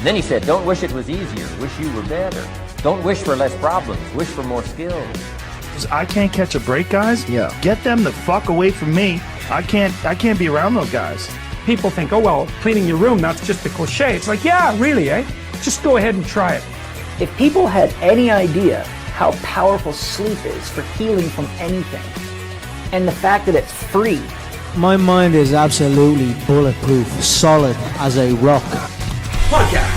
And then he said, don't wish it was easier, wish you were better. Don't wish for less problems, wish for more skills. I can't catch a break, guys. Yeah. Get them the fuck away from me. I can't be around those guys. People think, oh, well, cleaning your room, that's just a cliche. It's like, yeah, really, eh? Just go ahead and try it. If people had any idea how powerful sleep is for healing from anything, and the fact that it's free. My mind is absolutely bulletproof, solid as a rock. Podcast.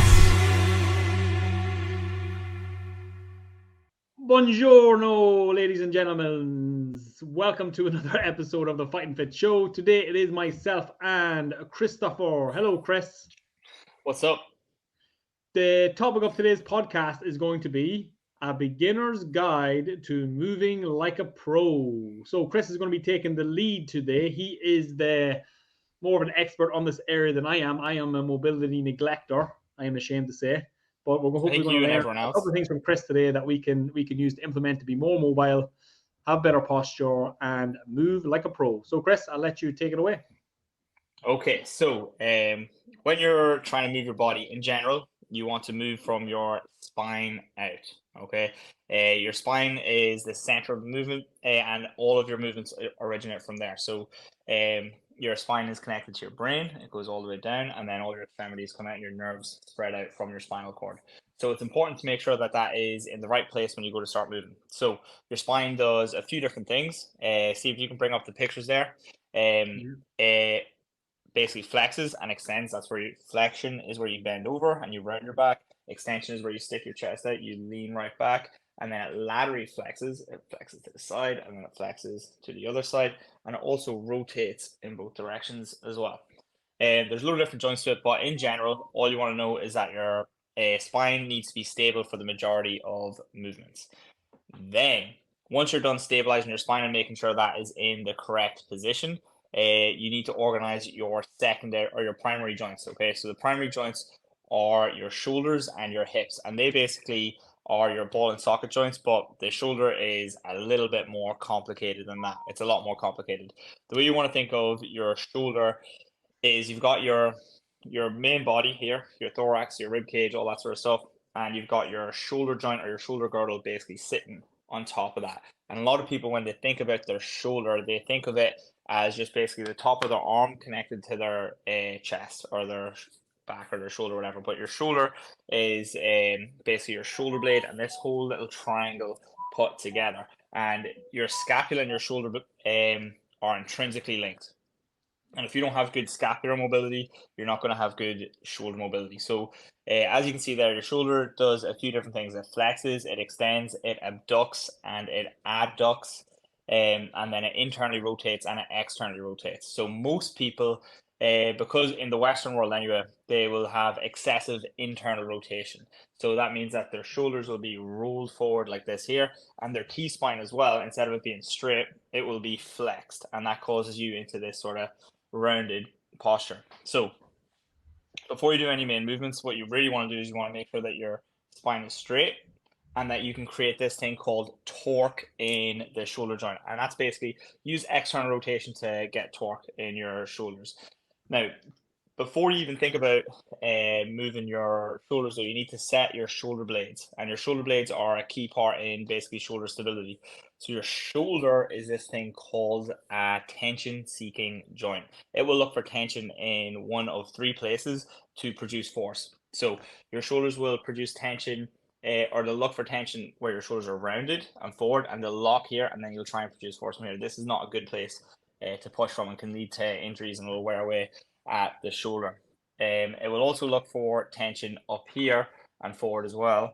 Buongiorno, ladies and gentlemen. Welcome to another episode of the Fighting Fit Show. Today it is myself and Christopher. Hello, Chris. What's up? The topic of today's podcast is going to be a beginner's guide to moving like a pro. So Chris is going to be taking the lead today. He is more of an expert on this area than I am. I am a mobility neglector, I am ashamed to say. But we're hopefully going to learn a couple of things from Chris today that we can use to implement to be more mobile, have better posture, and move like a pro. So Chris, I'll let you take it away. Okay, so when you're trying to move your body in general, you want to move from your spine out, okay? Your spine is the center of the movement, and all of your movements originate from there. So your spine is connected to your brain, it goes all the way down, and then all your extremities come out and your nerves spread out from your spinal cord. So it's important to make sure that that is in the right place when you go to start moving. So your spine does a few different things. See if you can bring up the pictures there. Basically flexes and extends. That's where flexion is where you bend over and you round your back. Extension is where you stick your chest out, you lean right back, and then it laterally flexes. It flexes to the side, and then it flexes to the other side, and it also rotates in both directions as well. There's a lot of different joints to it, but in general, all you want to know is that your spine needs to be stable for the majority of movements. Then, once you're done stabilizing your spine and making sure that is in the correct position, you need to organize your secondary or your primary joints. Okay, so the primary joints are your shoulders and your hips, and they basically are your ball and socket joints, but the shoulder is a little bit more complicated than that. It's a lot more complicated. The way you want to think of your shoulder is you've got your main body here, your thorax, your rib cage, all that sort of stuff, and you've got your shoulder joint or your shoulder girdle basically sitting on top of that. And a lot of people, when they think about their shoulder, they think of it as just basically the top of their arm connected to their chest or their back or their shoulder or whatever. But your shoulder is basically your shoulder blade and this whole little triangle put together. And your scapula and your shoulder are intrinsically linked. And if you don't have good scapular mobility, you're not going to have good shoulder mobility. So as you can see there, your shoulder does a few different things. It flexes, it extends, it abducts, and it abducts. And then it internally rotates and it externally rotates. So most people, because in the Western world anyway, they will have excessive internal rotation. So that means that their shoulders will be rolled forward like this here, and their T-spine as well, instead of it being straight, it will be flexed. And that causes you into this sort of rounded posture. So before you do any main movements, what you really want to do is you want to make sure that your spine is straight and that you can create this thing called torque in the shoulder joint. And that's basically use external rotation to get torque in your shoulders. Now, before you even think about moving your shoulders, though, you need to set your shoulder blades. And your shoulder blades are a key part in basically shoulder stability. So your shoulder is this thing called a tension-seeking joint. It will look for tension in one of three places to produce force. So your shoulders will produce tension, or they'll look for tension where your shoulders are rounded and forward, and they'll lock here, and then you'll try and produce force from here. This is not a good place to push from and can lead to injuries and will wear away at the shoulder. It will also look for tension up here and forward as well,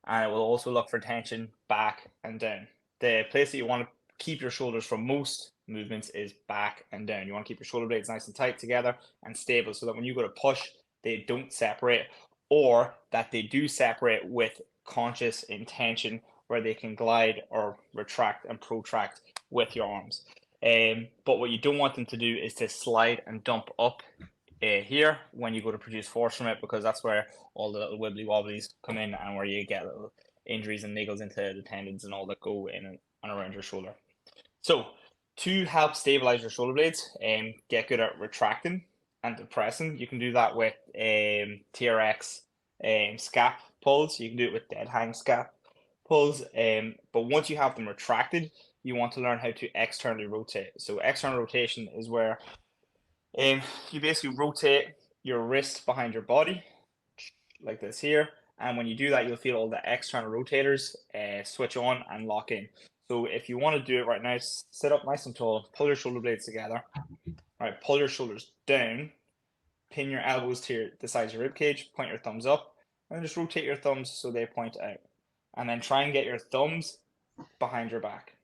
and it will also look for tension back and down. The place that you want to keep your shoulders from most movements is back and down. You want to keep your shoulder blades nice and tight together and stable so that when you go to push, they don't separate, or that they do separate with conscious intention where they can glide or retract and protract with your arms. But what you don't want them to do is to slide and dump up here when you go to produce force from it, because that's where all the little wibbly wobblies come in and where you get little injuries and niggles into the tendons and all that go in and around your shoulder. So to help stabilize your shoulder blades and get good at retracting and depressing, you can do that with TRX scap pulls. You can do it with dead hang scap pulls. But once you have them retracted, you want to learn how to externally rotate. So external rotation is where you basically rotate your wrist behind your body, like this here. And when you do that, you'll feel all the external rotators switch on and lock in. So if you want to do it right now, sit up nice and tall, pull your shoulder blades together. All right, pull your shoulders down, pin your elbows to the sides of your rib cage, point your thumbs up, and just rotate your thumbs so they point out. And then try and get your thumbs behind your back.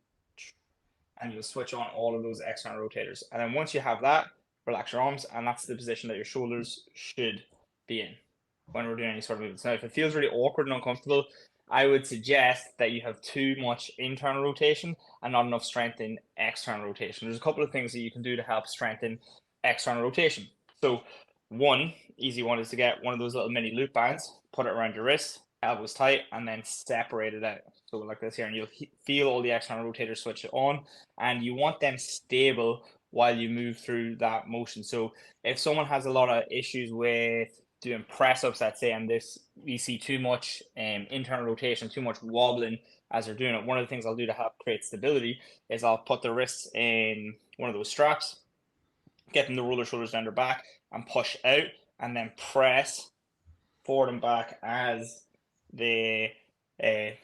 And you'll switch on all of those external rotators. And then once you have that, relax your arms, and that's the position that your shoulders should be in when we're doing any sort of movements. Now, if it feels really awkward and uncomfortable, I would suggest that you have too much internal rotation and not enough strength in external rotation. There's a couple of things that you can do to help strengthen external rotation. So one easy one is to get one of those little mini loop bands, put it around your wrist, elbows tight, and then separate it out. So like this here, and you'll feel all the external rotators switch on, and you want them stable while you move through that motion. So if someone has a lot of issues with doing press ups, let's say, and we see too much internal rotation, too much wobbling as they're doing it, one of the things I'll do to help create stability is I'll put the wrists in one of those straps, get them to roll their shoulders down their back and push out, and then press forward and back as they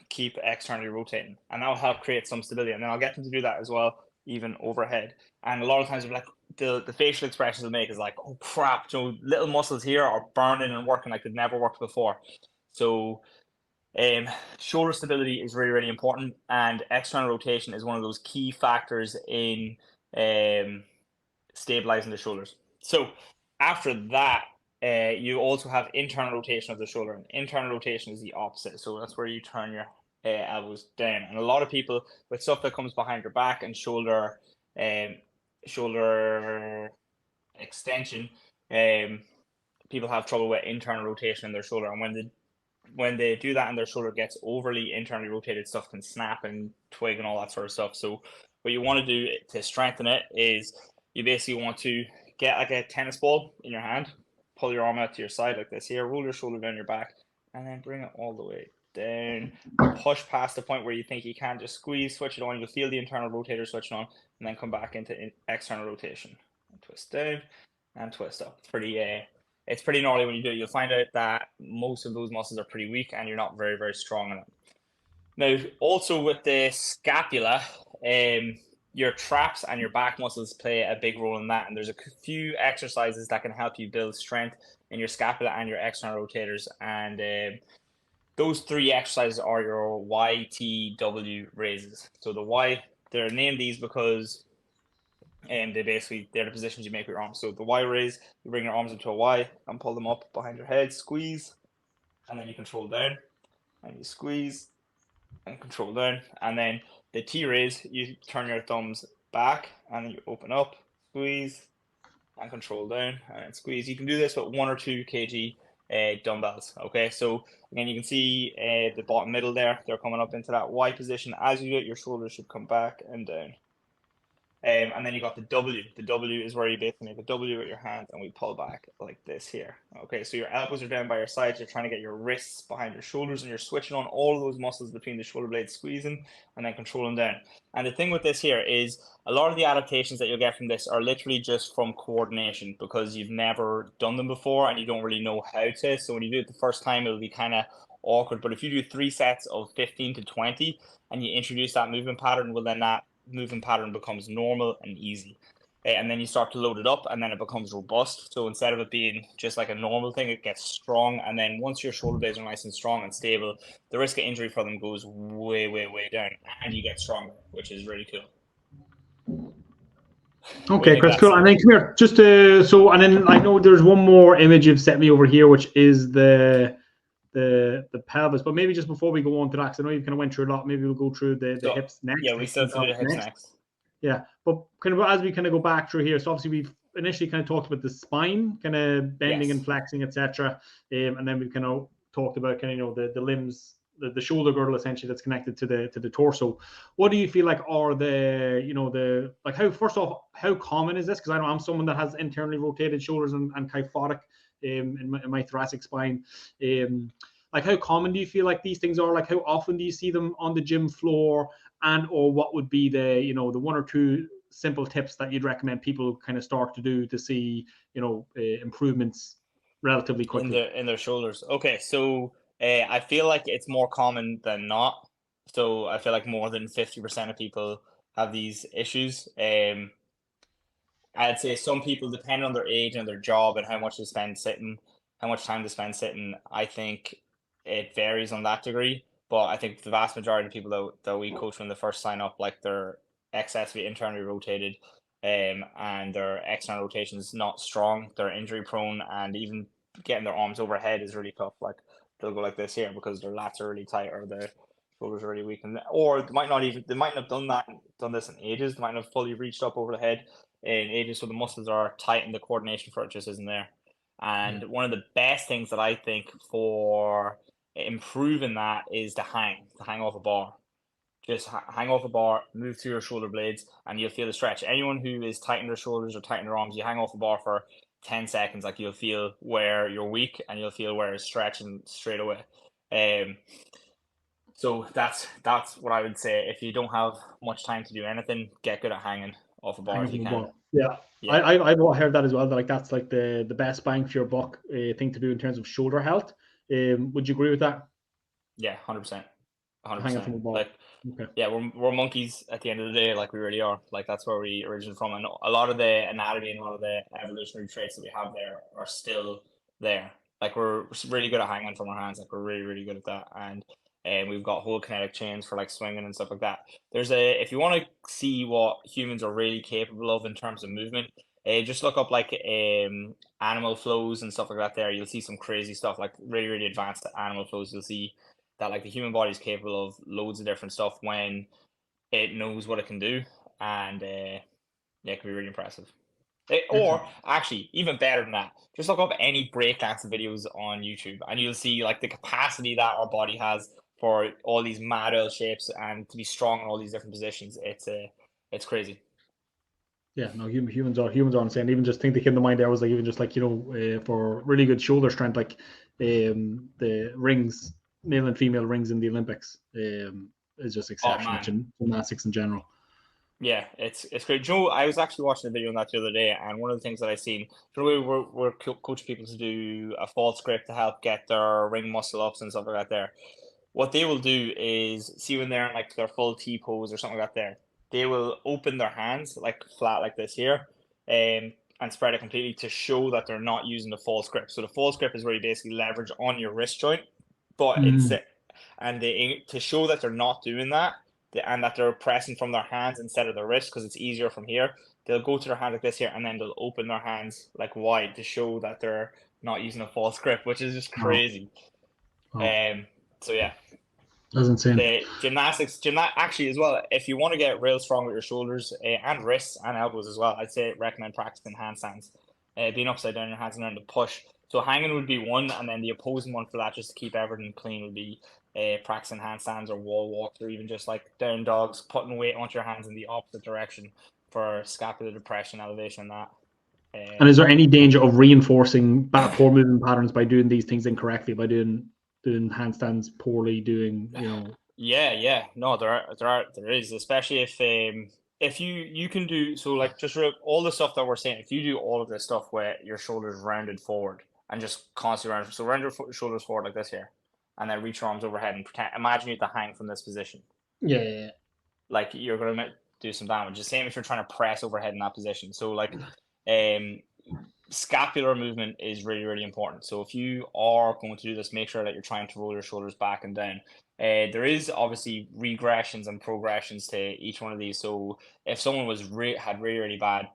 keep externally rotating, and that'll help create some stability. And then I'll get them to do that as well, even overhead. And a lot of times, like the facial expressions they'll make is like, oh crap, little muscles here are burning and working like they've never worked before. So shoulder stability is really, really important, and external rotation is one of those key factors in stabilizing the shoulders. So after that, you also have internal rotation of the shoulder, and internal rotation is the opposite. So that's where you turn your elbows down. And a lot of people with stuff that comes behind your back and shoulder extension, people have trouble with internal rotation in their shoulder. And when they do that and their shoulder gets overly internally rotated, stuff can snap and twig and all that sort of stuff. So what you want to do to strengthen it is you basically want to get like a tennis ball in your hand, pull your arm out to your side like this here, roll your shoulder down your back, and then bring it all the way down, push past the point where you think you can, just squeeze, switch it on, you'll feel the internal rotator switching on, and then come back into external rotation. And twist down and twist up. It's pretty gnarly when you do it. You'll find out that most of those muscles are pretty weak and you're not very, very strong in it. Now, also with the scapula, your traps and your back muscles play a big role in that. And there's a few exercises that can help you build strength in your scapula and your external rotators. And those three exercises are your YTW raises. So they're named these because they're the positions you make with your arms. So the Y raise, you bring your arms into a Y and pull them up behind your head, squeeze, and then you control down, and you squeeze and control down. And then the T raise, you turn your thumbs back and then you open up, squeeze, and control down, and squeeze. You can do this with 1 or 2 kg dumbbells. Okay, so again, you can see the bottom middle there, they're coming up into that Y position. As you do it, your shoulders should come back and down. And then you got the W. The W is where you basically make a W with your hands and we pull back like this here. Okay, so your elbows are down by your sides. You're trying to get your wrists behind your shoulders and you're switching on all of those muscles between the shoulder blades, squeezing and then controlling down. And the thing with this here is a lot of the adaptations that you'll get from this are literally just from coordination because you've never done them before and you don't really know how to. So when you do it the first time, it'll be kind of awkward. But if you do 3 sets of 15 to 20 and you introduce that movement pattern, well, then that movement pattern becomes normal and easy, and then you start to load it up and then it becomes robust. So instead of it being just like a normal thing, it gets strong, and then once your shoulder blades are nice and strong and stable, the risk of injury for them goes way down and you get stronger, which is really cool. Okay, Chris, cool. And then come here, just and then I know there's one more image you've sent me over here, which is the pelvis, but maybe just before we go on to that, because I know you kind of went through a lot, maybe we'll go through the hips next. Yeah, we still do the hips next. Yeah, but kind of as we kind of go back through here, so obviously we've initially kind of talked about the spine, kind of bending and flexing, etc., and then we've kind of talked about kind of the limbs, the shoulder girdle essentially that's connected to the torso. What do you feel like are the like how, first off, how common is this? Because I know I'm someone that has internally rotated shoulders and kyphotic in my thoracic spine. Like, how common do you feel like these things are? Like, how often do you see them on the gym floor? And or what would be the the one or two simple tips that you'd recommend people kind of start to do to see improvements relatively quickly? In their shoulders. Okay, so I feel like it's more common than not. So I feel like more than 50% of people have these issues. I'd say some people, depending on their age and their job and how much they spend sitting, how much time they spend sitting, I think it varies on that degree. But I think the vast majority of people that we coach when they first sign up, like they're excessively internally rotated, and their external rotation is not strong. They're injury prone, and even getting their arms overhead is really tough. Like they'll go like this here because their lats are really tight or their shoulders are really weak, or they might not have done this in ages. They might not have fully reached up over the head in ages, so the muscles are tight and the coordination for it just isn't there. And one of the best things that I think for improving that is to hang off a bar. Just hang off a bar, move through your shoulder blades, and you'll feel the stretch. Anyone who is tight in their shoulders or tight in their arms, you hang off a bar for 10 seconds, like you'll feel where you're weak and you'll feel where it's stretching straight away. So that's what I would say. If you don't have much time to do anything, get good at hanging off a bar if you can. Yeah. Yeah. I've heard that as well. That like that's like the best bang for your buck thing to do in terms of shoulder health. Would you agree with that? Yeah, 100%. Hanging from a 100%. bar. Like, Okay. yeah, we're monkeys at the end of the day. Like we really are. Like that's where we originated from, and a lot of the anatomy and a lot of the evolutionary traits that we have there are still there. Like we're really good at hanging from our hands. Like we're really really good at that, and we've got whole kinetic chains for like swinging and stuff like that. If you want to see what humans are really capable of in terms of movement, just look up like animal flows and stuff like that. There, you'll see some crazy stuff, like really really advanced animal flows. You'll see that like the human body is capable of loads of different stuff when it knows what it can do, and yeah, it can be really impressive. Or actually, even better than that, just look up any breakdance videos on YouTube, and you'll see like the capacity that our body has for all these mad L shapes and to be strong in all these different positions. It's crazy. Yeah, no, humans are insane. Even just think that came to mind there was like even just like for really good shoulder strength, like the rings, male and female rings in the Olympics, is just exceptional. Gymnastics in general. Yeah, it's great. Joe, I was actually watching a video on that the other day, and one of the things that I seen, we're coaching people to do a false grip to help get their ring muscle ups and stuff like that there. What they will do is see when they're in like their full T pose or something like that there, they will open their hands like flat like this here, and spread it completely to show that they're not using the false grip. So the false grip is where you basically leverage on your wrist joint, but instead, and to show that they're not doing that, and that they're pressing from their hands instead of their wrist because it's easier from here. They'll go to their hand like this here, and then they'll open their hands like wide to show that they're not using a false grip, which is just crazy. So yeah, that's insane. The gymnastics actually as well. If you want to get real strong with your shoulders and wrists and elbows as well, I'd say recommend practicing handstands, being upside down, your hands and then to push. So hanging would be one, and then the opposing one for that, just to keep everything clean, would be practicing handstands or wall walks, or even just like down dogs, putting weight onto your hands in the opposite direction for scapular depression, elevation, and that. And is there any danger of reinforcing bad poor movement patterns by doing these things incorrectly, by doing handstands poorly, Yeah, no, there is, especially if you can do so, like just all the stuff that we're saying. If you do all of this stuff where your shoulders rounded forward and just constantly round, so round your shoulders forward like this here, and then reach your arms overhead and imagine you have to hang from this position. Yeah. Like you're gonna do some damage. The same if you're trying to press overhead in that position. So like, scapular movement is really really important. So if you are going to do this, make sure that you're trying to roll your shoulders back and down. There is obviously regressions and progressions to each one of these. So if someone had really bad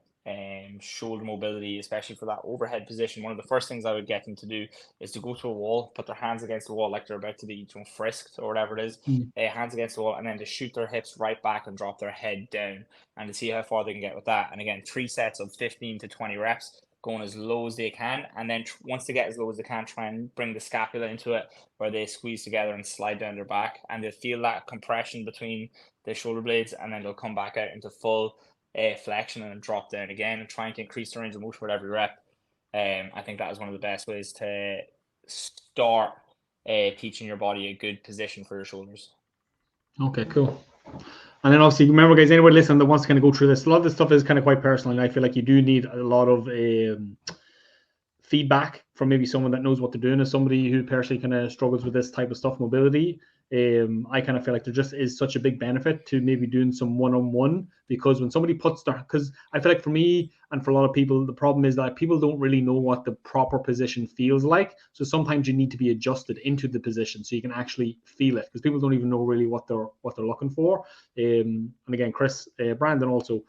shoulder mobility, especially for that overhead position, one of the first things I would get them to do is to go to a wall, put their hands against the wall like they're about to be frisked or whatever it is, hands against the wall, and then to shoot their hips right back and drop their head down, and to see how far they can get with that. And again, 3 sets of 15 to 20 reps, going as low as they can, and then once they get as low as they can, try and bring the scapula into it, where they squeeze together and slide down their back, and they'll feel that compression between the shoulder blades, and then they'll come back out into full flexion and drop down again, and trying to increase the range of motion with every rep. I think that is one of the best ways to start teaching your body a good position for your shoulders. Okay, cool. And then obviously, remember, guys, anyone listening that wants to kind of go through this, a lot of this stuff is kind of quite personal, and I feel like you do need a lot of feedback from maybe someone that knows what they're doing. As somebody who personally kind of struggles with this type of stuff, mobility, I kind of feel like there just is such a big benefit to maybe doing some one-on-one, because when somebody puts their, because I feel like for me and for a lot of people, the problem is that people don't really know what the proper position feels like. So sometimes you need to be adjusted into the position so you can actually feel it, because people don't even know really what they're looking for. And again, Chris, Brandon also,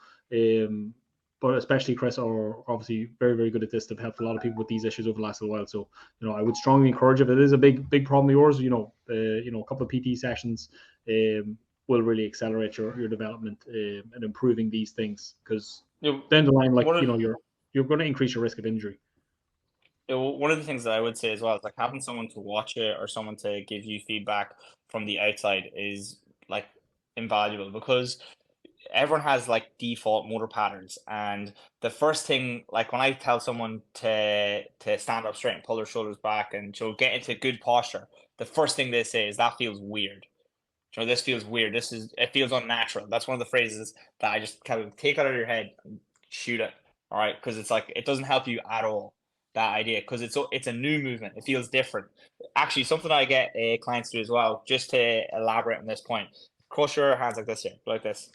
but especially Chris are obviously very, very good at this. They've helped a lot of people with these issues over the last little while. So, I would strongly encourage, if it is a big problem of yours, a couple of PT sessions will really accelerate your development and improving these things, because down the line, you're going to increase your risk of injury. One of the things that I would say as well is like having someone to watch it or someone to give you feedback from the outside is like invaluable, because everyone has like default motor patterns, and the first thing, like when I tell someone to stand up straight and pull their shoulders back and get into good posture, the first thing they say is that feels weird. This feels weird. It feels unnatural. That's one of the phrases that I just kind of take out of your head and shoot it. All right, because it's like it doesn't help you at all, that idea, because it's a new movement. It feels different. Actually, something I get clients to do as well, just to elaborate on this point. Cross your hands like this here, like this.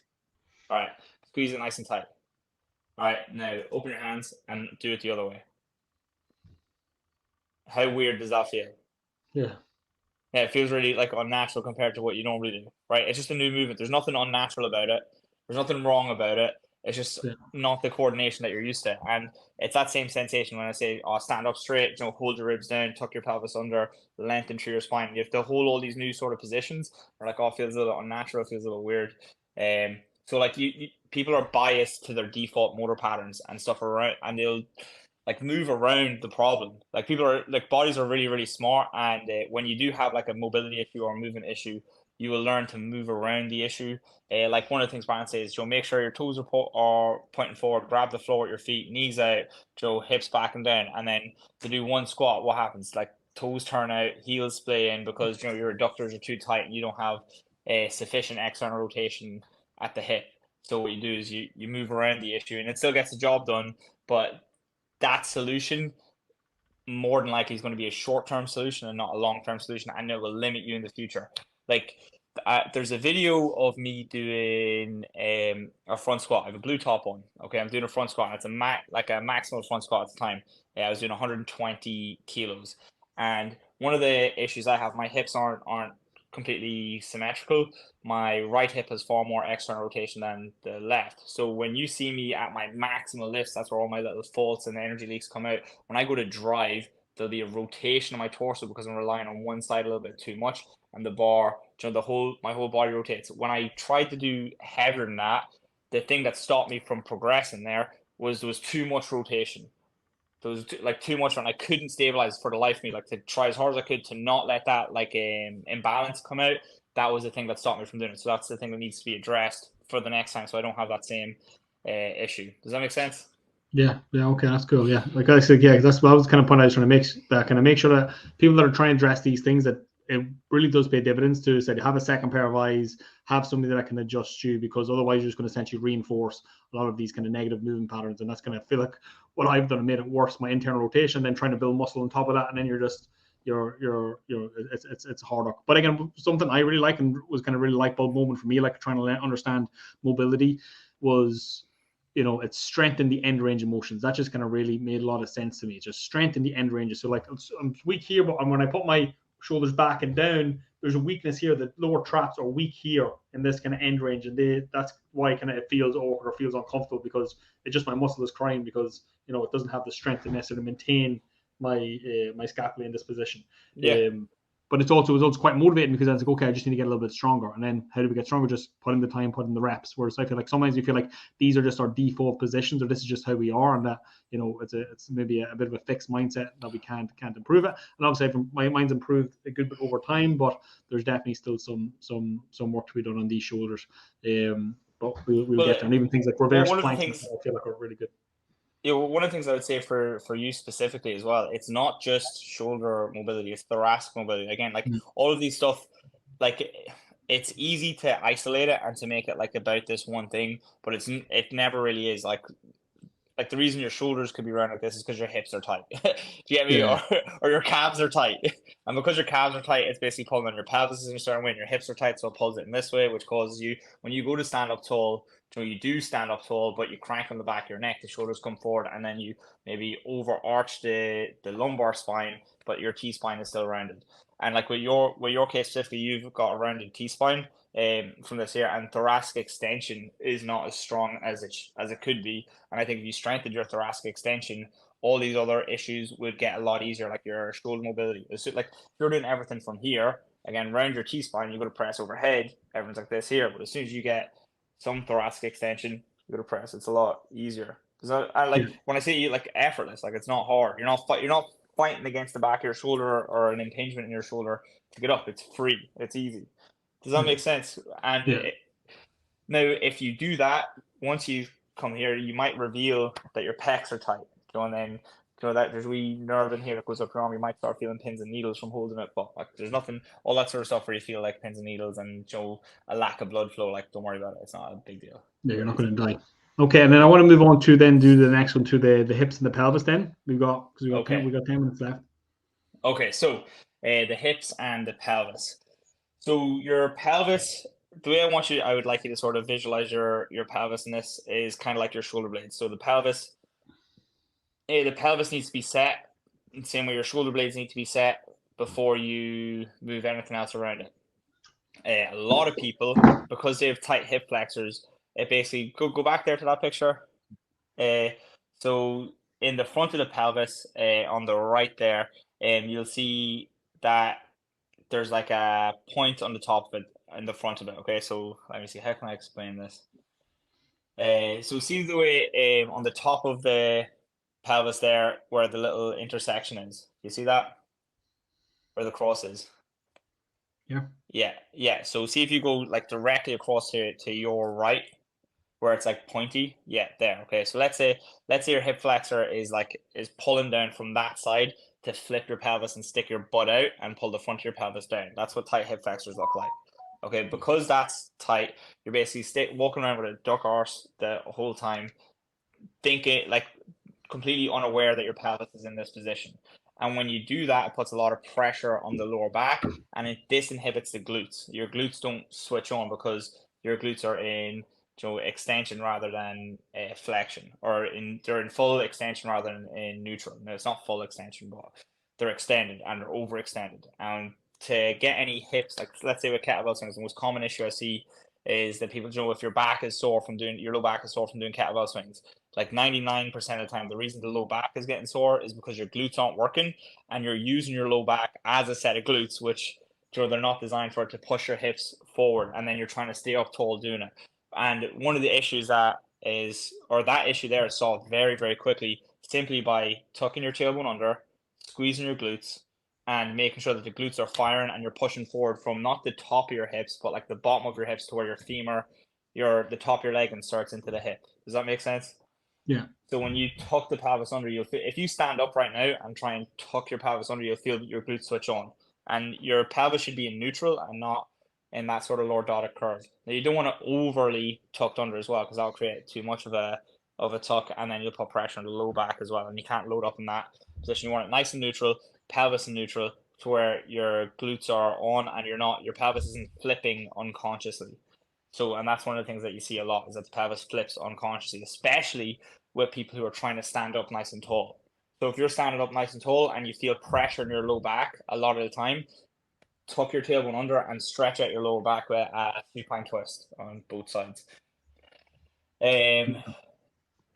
All right, squeeze it nice and tight. All right, now open your hands and do it the other way. How weird does that feel? Yeah. Yeah, it feels really like unnatural compared to what you normally do, right? It's just a new movement. There's nothing unnatural about it. There's nothing wrong about it. It's just not the coordination that you're used to. And it's that same sensation when I say, stand up straight, hold your ribs down, tuck your pelvis under, lengthen through your spine. You have to hold all these new sort of positions. Or like, it feels a little unnatural, feels a little weird. So like people are biased to their default motor patterns and stuff around, and they'll like move around the problem. Like people are like, bodies are really, really smart, and when you do have like a mobility issue or a movement issue, you will learn to move around the issue. Like one of the things Brian says, make sure your toes are pointing forward, grab the floor with your feet, knees out, hips back and down, and then to do one squat, what happens? Like toes turn out, heels splay in, because your adductors are too tight and you don't have sufficient external rotation at the hip. So what you do is you move around the issue, and it still gets the job done, but that solution more than likely is going to be a short-term solution and not a long-term solution, and it will limit you in the future. Like there's a video of me doing a front squat. I have a blue top on. Okay, I'm doing a front squat, and it's a maximal front squat at the time. I was doing 120 kilos, and one of the issues I have, my hips aren't completely symmetrical. My right hip has far more external rotation than the left. So when you see me at my maximal lifts, that's where all my little faults and energy leaks come out. When I go to drive, there'll be a rotation of my torso because I'm relying on one side a little bit too much, and the bar, my whole body rotates. When I tried to do heavier than that, the thing that stopped me from progressing there was too much rotation. There was too much, and I couldn't stabilize for the life of me. Like to try as hard as I could to not let that imbalance come out. That was the thing that stopped me from doing it. So that's the thing that needs to be addressed for the next time, so I don't have that same issue. Does that make sense? Yeah, okay, that's cool. Yeah, like I said, that's what I was kind of point I was trying to make sure that people that are trying to address these things, that it really does pay dividends to say have a second pair of eyes, have somebody that can adjust you, because otherwise you're just going to essentially reinforce a lot of these kind of negative movement patterns, and that's going to feel like what I've done made it worse, my internal rotation, then trying to build muscle on top of that, and then it's harder. But again, something I really like and was kind of really light bulb moment for me, like trying to understand mobility, was it's strengthen the end range of motions. That just kind of really made a lot of sense to me. Just strengthen the end ranges. So like I'm weak here, but when I put my shoulders back and down, there's a weakness here. The lower traps are weak here in this kind of end range, and that's why kind of it feels awkward or feels uncomfortable, because it's just my muscle is crying because it doesn't have the strength to necessarily maintain my my scapula in this position. Yeah. But it's also quite motivating, because I was like, okay, I just need to get a little bit stronger. And then how do we get stronger? Just put in the time, put in the reps. Whereas I feel like sometimes you feel like these are just our default positions, or this is just how we are, and that it's maybe a bit of a fixed mindset that we can't improve it. And obviously, my mind's improved a good bit over time, but there's definitely still some work to be done on these shoulders. But we'll get there. And even things like reverse planks, I feel like are really good. One of the things I would say for you specifically as well, it's not just shoulder mobility, it's thoracic mobility. Again, like all of these stuff, like it's easy to isolate it and to make it like about this one thing, but it never really is. Like the reason your shoulders could be round like this is because your hips are tight. Do you get me? Yeah. Or your calves are tight. And because your calves are tight, it's basically pulling on your pelvis in a certain way, and your hips are tight, so it pulls it in this way, which causes you, when you go to stand up tall, you do stand up tall, but you crank on the back of your neck, the shoulders come forward, and then you maybe overarch the lumbar spine, but your T-spine is still rounded. And like with your case specifically, you've got a rounded T-spine from this here, and thoracic extension is not as strong as it could be. And I think if you strengthened your thoracic extension, all these other issues would get a lot easier, like your shoulder mobility. It's like if you're doing everything from here, again, round your T-spine, you go to press overhead, everything's like this here. But as soon as you get some thoracic extension, you go to press, it's a lot easier. When I say like effortless, like it's not hard. You're not fighting against the back of your shoulder or an impingement in your shoulder to get up. It's free. It's easy. Does that make sense? And now, if you do that, once you come here, you might reveal that your pecs are tight. And then that there's a wee nerve in here that goes up your arm. You might start feeling pins and needles from holding it, but like there's nothing, all that sort of stuff where you feel like pins and needles and a lack of blood flow. Like don't worry about it. It's not a big deal. Yeah, you're not going to die. Okay, and then I want to move on to then do the next one to the hips and the pelvis. Then we got 10 minutes left. Okay, so the hips and the pelvis. So your pelvis, the way I would like you to sort of visualize your pelvis in this is kind of like your shoulder blades. So the pelvis needs to be set, the same way your shoulder blades need to be set before you move anything else around it. A lot of people, because they have tight hip flexors, it basically go back there to that picture. So in the front of the pelvis, on the right there, you'll see that there's like a point on the top of it, in the front of it. Okay, so let me see. How can I explain this? So see the way on the top of the pelvis there, where the little intersection is. You see that? Where the cross is. Yeah. So see if you go like directly across to your right, where it's like pointy. Yeah, there. Okay. So let's say your hip flexor is pulling down from that side to flip your pelvis and stick your butt out and pull the front of your pelvis down. That's what tight hip flexors look like. Okay, because that's tight, you're basically walking around with a duck arse the whole time, thinking like completely unaware that your pelvis is in this position. And when you do that, it puts a lot of pressure on the lower back, and it disinhibits the glutes. Your glutes don't switch on because your glutes are in extension rather than flexion, or they're in full extension rather than in neutral. No, it's not full extension, but they're extended and they're overextended. And to get any hips, like let's say with kettlebell swings, the most common issue I see is that people if your back is sore from doing your low back is sore from doing kettlebell swings. Like 99% of the time, the reason the low back is getting sore is because your glutes aren't working and you're using your low back as a set of glutes, which they're not designed for it to push your hips forward, and then you're trying to stay up tall doing it. And one of the issues that issue there is solved very, very quickly simply by tucking your tailbone under, squeezing your glutes, and making sure that the glutes are firing and you're pushing forward from not the top of your hips, but like the bottom of your hips to where your femur, the top of your leg inserts into the hip. Does that make sense? Yeah. So when you tuck the pelvis under, if you stand up right now and try and tuck your pelvis under, you'll feel that your glutes switch on. And your pelvis should be in neutral and not in that sort of lordotic curve. Now you don't want to overly tucked under as well, because that'll create too much of a tuck, and then you'll put pressure on the low back as well, and you can't load up in that position. You want it nice and neutral, pelvis in neutral, to where your glutes are on and your pelvis isn't flipping unconsciously. So, and that's one of the things that you see a lot, is that the pelvis flips unconsciously, especially with people who are trying to stand up nice and tall. So if you're standing up nice and tall and you feel pressure in your low back a lot of the time, tuck your tailbone under and stretch out your lower back with a supine twist on both sides.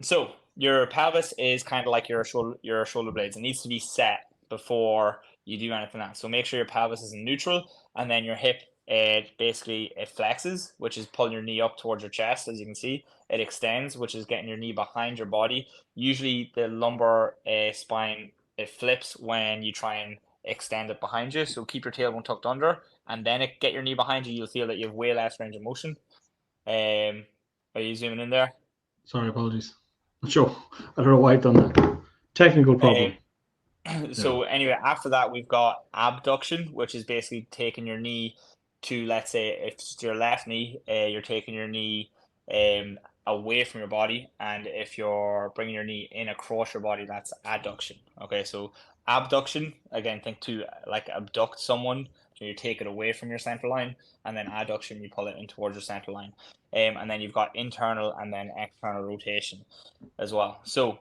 So your pelvis is kind of like your shoulder blades. It needs to be set before you do anything else. So make sure your pelvis is in neutral, and then your hip, it flexes, which is pulling your knee up towards your chest, as you can see. It extends, which is getting your knee behind your body. Usually the lumbar spine, it flips when you try and extend it behind you. So keep your tailbone tucked under, and then get your knee behind you. You'll feel that you have way less range of motion. Are you zooming in there? Sorry, apologies. Sure. I don't know why I've done that. Technical problem. So anyway, after that, we've got abduction, which is basically taking your knee to, let's say, if it's your left knee, you're taking your knee away from your body, and if you're bringing your knee in across your body, that's adduction. Okay, so abduction, again, think to like abduct someone, so you take it away from your center line, and then adduction, you pull it in towards your center line. And then you've got internal and then external rotation as well. So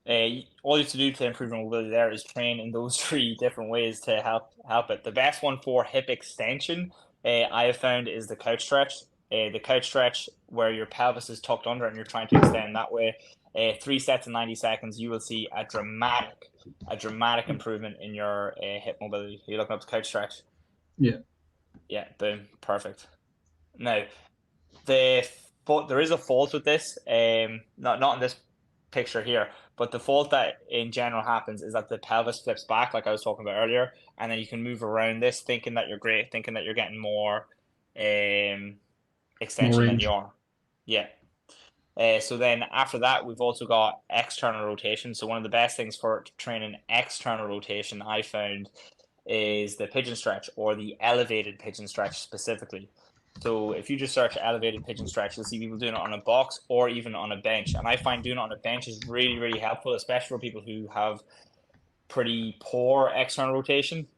all you have to do to improve your mobility there is train in those 3 different ways to help it. The best one for hip extension, I have found, is the couch stretch. The couch stretch where your pelvis is tucked under and you're trying to extend that way. 3 sets in 90 seconds, you will see a dramatic improvement in your hip mobility. Are you looking up the couch stretch? Yeah. Yeah, boom, perfect. Now, there is a fault with this. Not in this picture here, but the fault that in general happens is that the pelvis flips back, like I was talking about earlier, and then you can move around this thinking that you're great, thinking that you're getting more extension than you are. Yeah. So then after that, we've also got external rotation. So one of the best things for training external rotation I found is the pigeon stretch, or the elevated pigeon stretch specifically. So if you just search elevated pigeon stretch, you'll see people doing it on a box or even on a bench. And I find doing it on a bench is really, really helpful, especially for people who have pretty poor external rotation.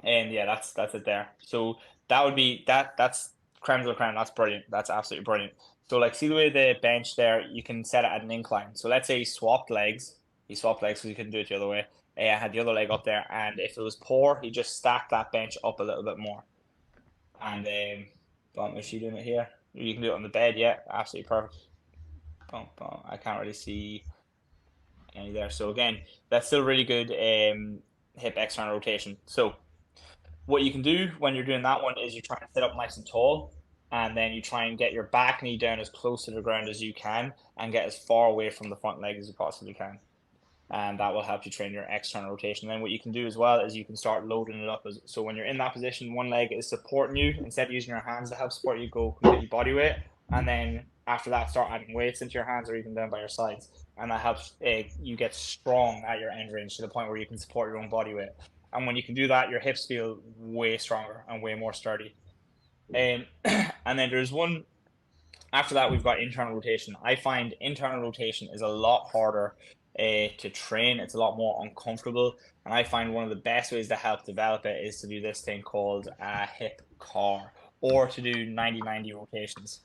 And yeah, that's it there. So that would be that's creme de la creme. That's brilliant. That's absolutely brilliant. So like, see the way the bench there, you can set it at an incline. So let's say he swapped legs because he couldn't do it the other way. I had the other leg up there, and if it was poor, he just stacked that bench up a little bit more. And is she doing it here? You can do it on the bed, yeah, absolutely perfect. I can't really see any there. So again, that's still really good hip external rotation. So what you can do when you're doing that one is you try and sit up nice and tall, and then you try and get your back knee down as close to the ground as you can and get as far away from the front leg as you possibly can. And that will help you train your external rotation. Then what you can do as well is you can start loading it up. So when you're in that position, one leg is supporting you. Instead of using your hands to help support you, go completely body weight. And then after that, start adding weights into your hands or even down by your sides. And that helps you get strong at your end range to the point where you can support your own body weight. And when you can do that, your hips feel way stronger and way more sturdy. And then there's one, after that, we've got internal rotation. I find internal rotation is a lot harder to train. It's a lot more uncomfortable, and I find one of the best ways to help develop it is to do this thing called a hip car, or to do 90-90 rotations.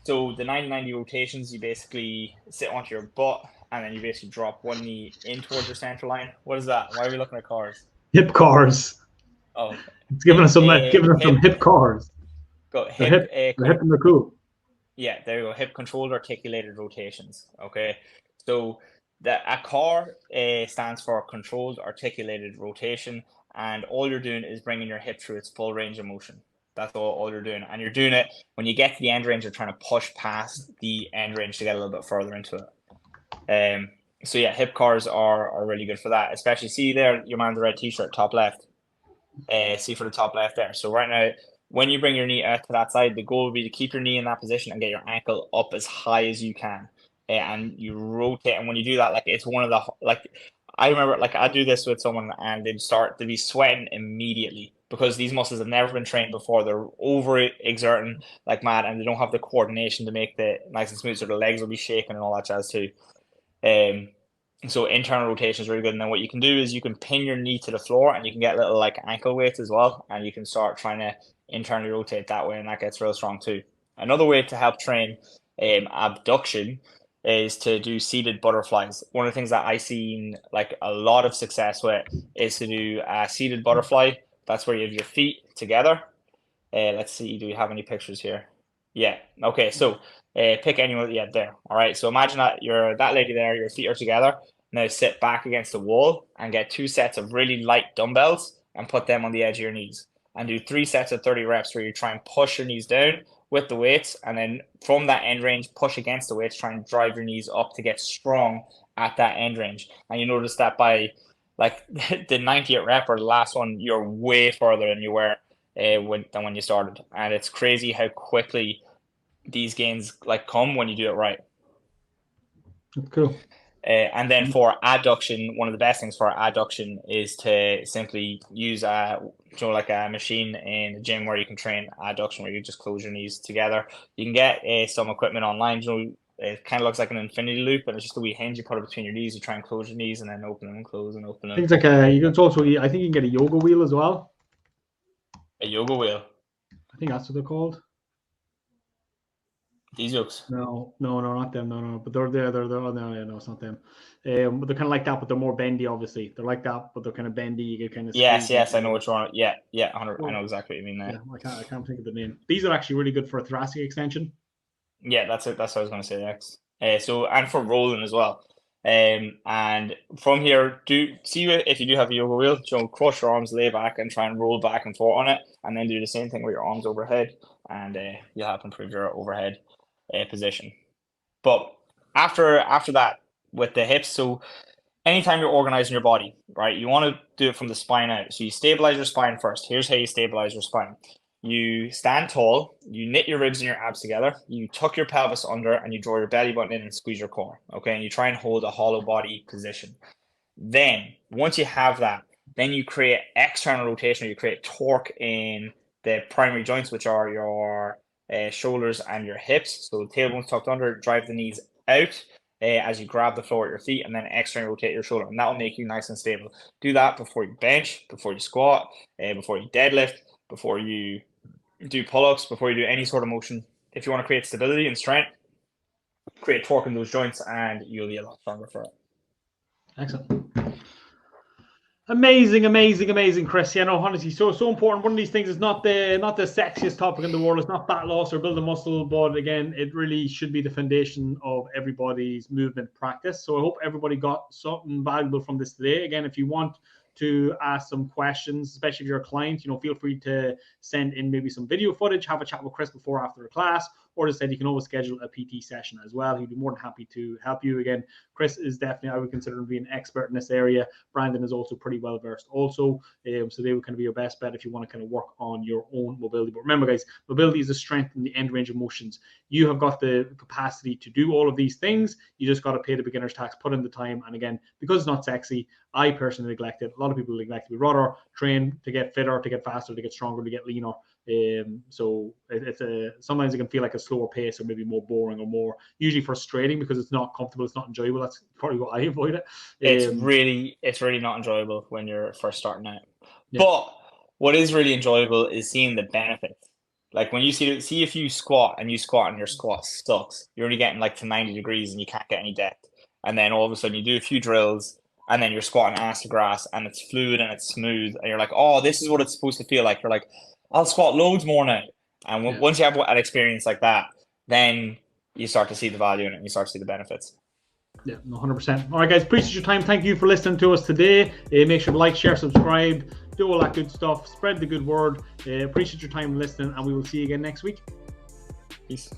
So the 90-90 rotations, you basically sit onto your butt and then you basically drop one knee in towards your center line. What is that? Why are we looking at cars? Hip cars. Oh, it's giving us some hip cars. Go the hip and the cool. Yeah, there you go. Hip controlled articulated rotations. Okay, so a car stands for controlled articulated rotation, and all you're doing is bringing your hip through its full range of motion. That's all you're doing, and you're doing it when you get to the end range. You're trying to push past the end range to get a little bit further into it. So yeah, hip cars are really good for that. Especially, see there, your man in the red t-shirt, top left. See for the top left there. So right now, when you bring your knee out to that side, the goal would be to keep your knee in that position and get your ankle up as high as you can. And you rotate. And when you do that, like, it's one of the, like, I remember, like, I do this with someone and they'd be sweating immediately because these muscles have never been trained before. They're over exerting like mad, and they don't have the coordination to make the nice and smooth. So the legs will be shaking and all that jazz too. So internal rotation is really good. And then what you can do is you can pin your knee to the floor, and you can get little like ankle weights as well. And you can start trying to internally rotate that way, and that gets real strong too. Another way to help train abduction is to do seated butterflies. One of the things that I've seen like a lot of success with is to do a seated butterfly. That's where you have your feet together. Let's see, do we have any pictures here? Yeah. Okay, so pick anyone. Yeah, there. All right, so imagine that you're that lady there, your feet are together. Now sit back against the wall and get 2 sets of really light dumbbells and put them on the edge of your knees. And do 3 sets of 30 reps where you try and push your knees down with the weights, and then from that end range, push against the weights, try and drive your knees up to get strong at that end range. And you notice that by like the 90th rep or the last one, you're way further than you were than when you started. And it's crazy how quickly these gains like come when you do it right. Cool. And then for adduction, one of the best things for adduction is to simply use like a machine in the gym where you can train adduction, where you just close your knees together. You can get some equipment online. It kind of looks like an infinity loop, and it's just a wee hinge you put it between your knees. You try and close your knees, and then open them and close and open them. Things like you can also, I think you can get a yoga wheel as well. A yoga wheel. I think that's what they're called. These yokes. No, not them. No. But they're there. No, it's not them. But they're kind of like that, but they're more bendy. Obviously, they're like that, but they're kind of bendy. You get kind of. Yes, I know which one. Yeah, 100. I know exactly what you mean there. Yeah, I can't think of the name. These are actually really good for a thoracic extension. Yeah, that's it. That's what I was going to say next. So and for rolling as well. And from here, see if you do have a yoga wheel, cross your arms, lay back, and try and roll back and forth on it, and then do the same thing with your arms overhead, and you'll have to improve your overhead position. But after that, with the hips, so anytime you're organizing your body, right, you want to do it from the spine out. So you stabilize your spine first. Here's how you stabilize your spine. You stand tall, you knit your ribs and your abs together, you tuck your pelvis under, and you draw your belly button in and squeeze your core, okay? And you try and hold a hollow body position. Then, once you have that, then you create external rotation, or you create torque in the primary joints, which are your shoulders and your hips. So tailbone's tucked under, drive the knees out as you grab the floor at your feet, and then externally rotate your shoulder, and that will make you nice and stable. Do that before you bench, before you squat, before you deadlift, before you do pull-ups, before you do any sort of motion. If you want to create stability and strength, create torque in those joints, and you'll be a lot stronger for it. Excellent. Amazing, Chris. Yeah, no, honestly, so important. One of these things is not the sexiest topic in the world. It's not fat loss or building muscle, but again, it really should be the foundation of everybody's movement practice. So I hope everybody got something valuable from this today. Again, if you want to ask some questions, especially if you're a client, feel free to send in maybe some video footage, have a chat with Chris before or after a class, or as I said, you can always schedule a PT session as well. He'd be more than happy to help you. Again, Chris is definitely, I would consider him to be an expert in this area. Brandon is also pretty well versed also. So they would kind of be your best bet if you want to kind of work on your own mobility. But remember, guys, mobility is a strength in the end range of motions. You have got the capacity to do all of these things. You just got to pay the beginner's tax, put in the time. And again, because it's not sexy, I personally neglect it. A lot of people neglect it. We rather train to get fitter, to get faster, to get stronger, to get leaner. So it's sometimes it can feel like a slower pace, or maybe more boring, or more usually frustrating because it's not comfortable, it's not enjoyable. That's probably what I avoid it. It's really not enjoyable when you're first starting out. Yeah. But what is really enjoyable is seeing the benefits. Like when you see if you squat and your squat sucks, you're only getting like to 90 degrees and you can't get any depth. And then all of a sudden you do a few drills, and then you're squatting ass to grass, and it's fluid and it's smooth, and you're like, oh, this is what it's supposed to feel like. You're like, I'll squat loads more now. And once you have an experience like that, then you start to see the value in it, and you start to see the benefits. Yeah, 100%. All right, guys, appreciate your time. Thank you for listening to us today. Make sure to like, share, subscribe, do all that good stuff. Spread the good word. Appreciate your time listening, and we will see you again next week. Peace.